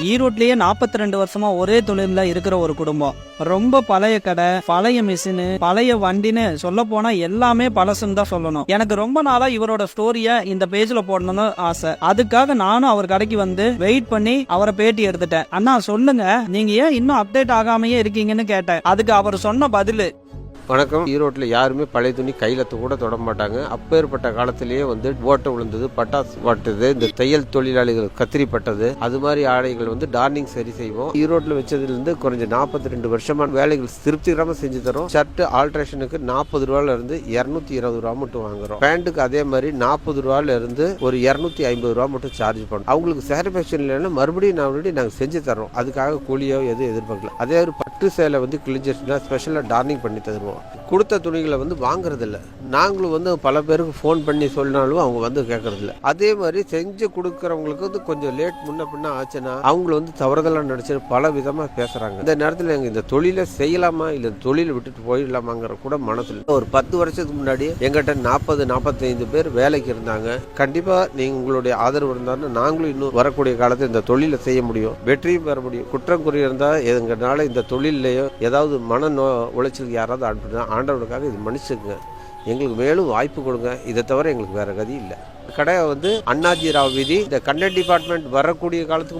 ஈரோட்லயே 42 வருஷமா ஒரே தொழில இருக்கிற ஒரு குடும்பம். ரொம்ப பழைய கடை, பழைய மிஷினு, பழைய வண்டின்னு சொல்ல போனா எல்லாமே பழசுன்னு தான் சொல்லணும். எனக்கு ரொம்ப நாளா இவரோட ஸ்டோரிய இந்த பேஜ்ல போடணும்னு ஆசை. அதுக்காக நானும் அவர் கடைக்கு வந்து வெயிட் பண்ணி அவரை பேட்டி எடுத்துட்டேன். அண்ணா சொல்லுங்க, நீங்க ஏன் இன்னும் அப்டேட் ஆகாமையே இருக்கீங்கன்னு கேட்டேன். அதுக்கு அவர் சொன்ன பதிலு, வணக்கம். ஈரோட்டில் யாருமே பழைய துணி கையில் கூட தொட மாட்டாங்க. அப்பேற்பட்ட காலத்திலேயே ஓட்டை விழுந்தது, பட்டாசு பட்டது, இந்த தையல் தொழிலாளிகள் கத்திரிப்பட்டது, அது மாதிரி ஆடைகள் டார்னிங் சரி செய்வோம். ஈரோட்டில் வச்சதுலேருந்து குறைஞ்ச 42 வருஷமான வேலைகள் திருப்திகரமாக செஞ்சு தரோம். ஷர்ட் ஆல்ட்ரேஷனுக்கு 40 ரூபாயில இருந்து 220 ரூபா மட்டும் வாங்குறோம். பேண்ட்டுக்கு அதே மாதிரி 40 ரூபாயில இருந்து ஒரு 250 ரூபா மட்டும் சார்ஜ் பண்ணுறோம். அவங்களுக்கு சாட்டிஸ்ஃபேக்ஷன் இல்லைன்னா மறுபடியும் நாங்கள் செஞ்சு தரோம். அதுக்காக கூலியோ எதுவும் எதிர்பார்க்கல. அதே ஒரு பட்டு சேலை கிழிஞ்சிருச்சுன்னா ஸ்பெஷலாக டார்னிங் பண்ணி தருவோம். கொடுத்த துணிகளை வாங்குறதில்ல. நாங்களும் பல பேருக்கு ஃபோன் பண்ணி சொன்னாலும் அவங்க கேட்கறதில்ல. அதே மாதிரி செஞ்சு கொடுக்குறவங்களுக்கு கொஞ்சம் லேட் முன்ன பின்ன ஆச்சுன்னா அவங்க தவறுதலாக நினைச்சு பல விதமாக பேசுறாங்க. இந்த நேரத்தில் எங்கள் இந்த தொழிலை செய்யலாமா இல்லை தொழிலை விட்டுட்டு போயிடலாமாங்கிற கூட மனசில். ஒரு 10 வருஷத்துக்கு முன்னாடி எங்கிட்ட 40-45 பேர் வேலைக்கு இருந்தாங்க. கண்டிப்பாக நீங்கள் உங்களுடைய ஆதரவு இருந்தாலும் நாங்களும் இன்னும் வரக்கூடிய காலத்தில் இந்த தொழிலை செய்ய முடியும், வெற்றியும் பெற முடியும். குற்றம் குறி இருந்தால் எங்களால் இந்த தொழிலையோ ஏதாவது மன உளைச்சல் யாராவது அனுப்பினா ஆண்டவனுக்காக இது மன்னிச்சுங்க, எங்களுக்கு மேலும் வாய்ப்பு கொடுங்க. இதை தவிர எங்களுக்கு வேற கதி இல்லை. கடை அண்ணாஜி ராவ் வீதி. இந்த கண்டென்ட் டிபார்ட்மெண்ட் வரக்கூடிய காலத்துக்கு